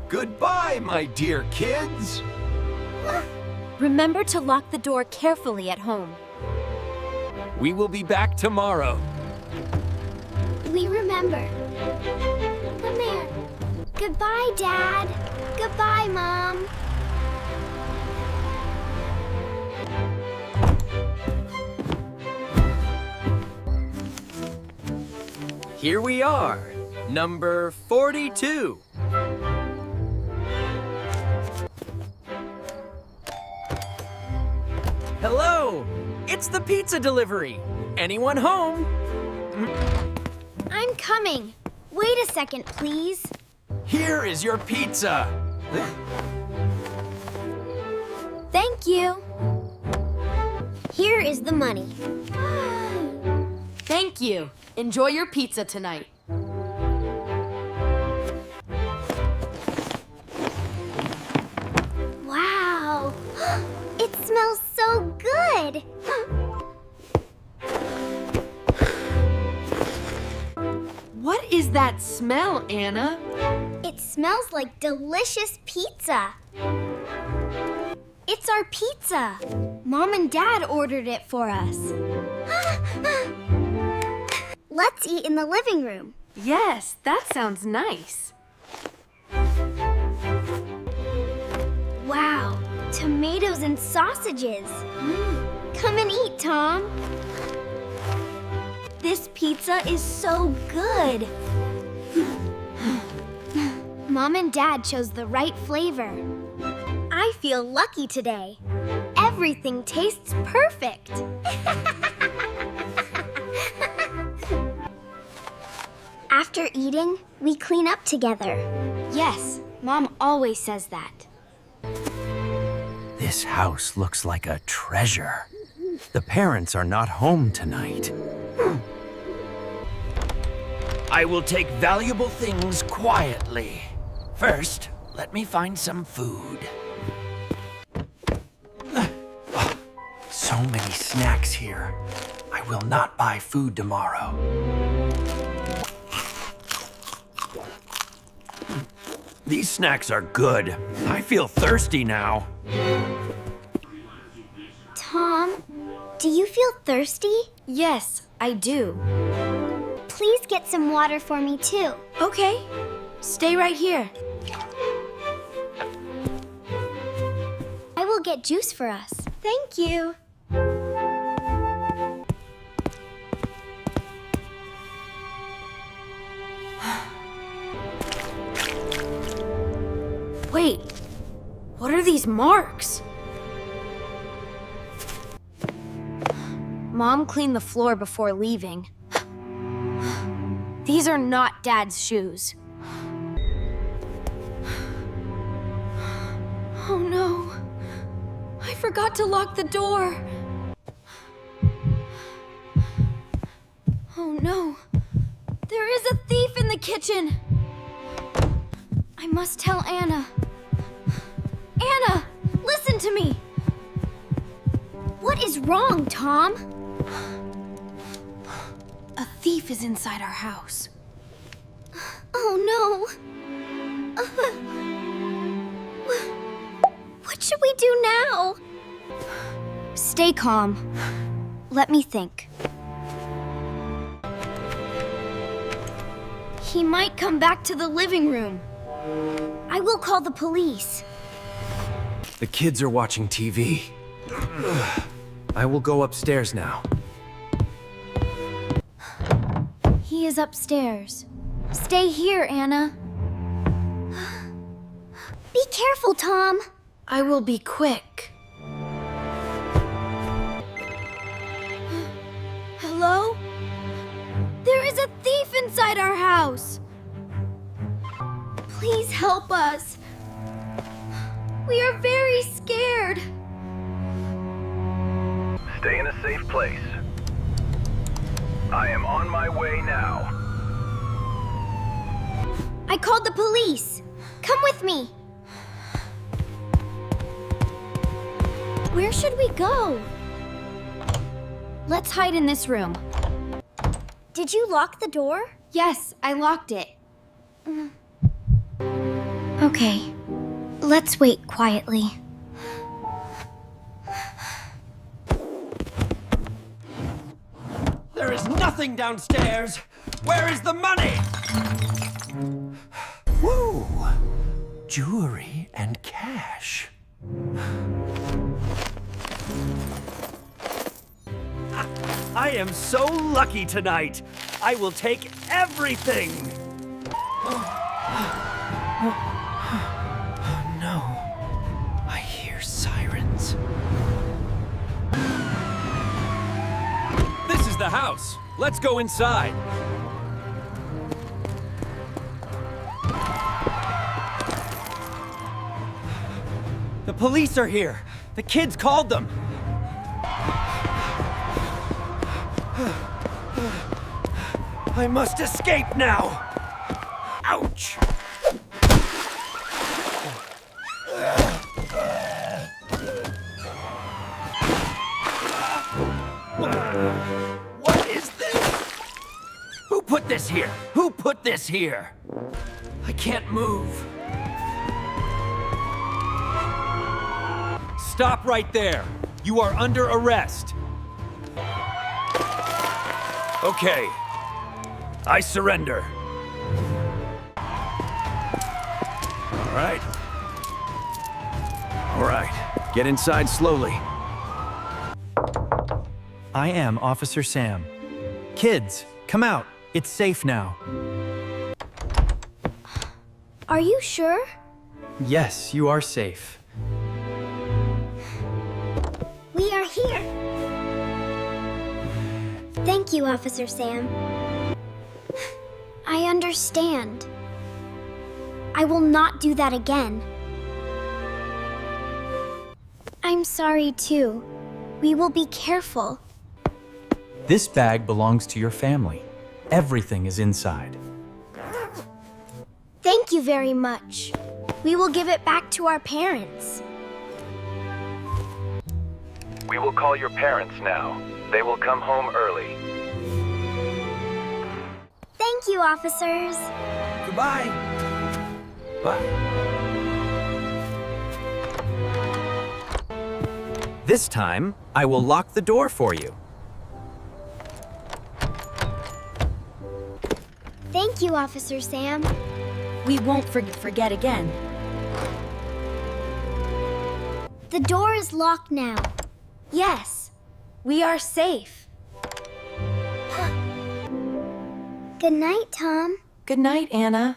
Goodbye, my dear kids. Remember to lock the door carefully at home. We will be back tomorrow. We remember. Come here. Goodbye, Dad. Goodbye, Mom. Here we are, number 42. Hello, it's the pizza delivery. Anyone home? I'm coming. Wait a second, please. Here is your pizza. Thank you. Here is the money. Thank you. Enjoy your pizza tonight. Wow. It smells so good. What is that smell, Anna? It smells like delicious pizza. It's our pizza. Mom and Dad ordered it for us. Let's eat in the living room. Yes, that sounds nice. Wow, tomatoes and sausages. Come and eat, Tom. This pizza is so good. Mom and Dad chose the right flavor. I feel lucky today. Everything tastes perfect. After eating, we clean up together. Yes, Mom always says that. This house looks like a treasure. The parents are not home tonight. I will take valuable things quietly. First, let me find some food. So many snacks here. I will not buy food tomorrow. These snacks are good. I feel thirsty now. Tom, do you feel thirsty? Yes, I do. Please get some water for me, too. Okay, stay right here. I will get juice for us. Thank you. Wait, what are these marks? Mom cleaned the floor before leaving. These are not Dad's shoes. Oh no, I forgot to lock the door. Oh no, there is a thief in the kitchen. I must tell Anna. Anna, listen to me. What is wrong, Tom? A thief is inside our house. Oh no. What should we do now? Stay calm. Let me think. He might come back to the living room. I will call the police. The kids are watching TV. I will go upstairs now. He is upstairs. Stay here, Anna. Be careful, Tom. I will be quick. Hello? There is a thief inside our house. Please help us. We are very scared. Stay in a safe place. I am on my way now. I called the police. Come with me. Where should we go? Let's hide in this room. Did you lock the door? Yes, I locked it. Okay, let's wait quietly. There is nothing downstairs. Where is the money? Whoa! Jewelry and cash. I am so lucky tonight. I will take everything. No. I hear sirens. This is the house. Let's go inside. The police are here. The kids called them. I must escape now. Ouch! What is this? Who put this here? Who put this here? I can't move. Stop right there. You are under arrest. Okay. I surrender. All right. All right. Get inside slowly. I am Officer Sam. Kids, come out. It's safe now. Are you sure? Yes, you are safe. We are here. Thank you, Officer Sam. I understand. I will not do that again. I'm sorry, too. We will be careful. This bag belongs to your family. Everything is inside. Thank you very much. We will give it back to our parents. We will call your parents now. They will come home early. Thank you, officers. Goodbye. Bye. This time, I will lock the door for you. Thank you, Officer Sam. We won't forget again. The door is locked now. Yes, we are safe. Good night, Tom. Good night, Anna.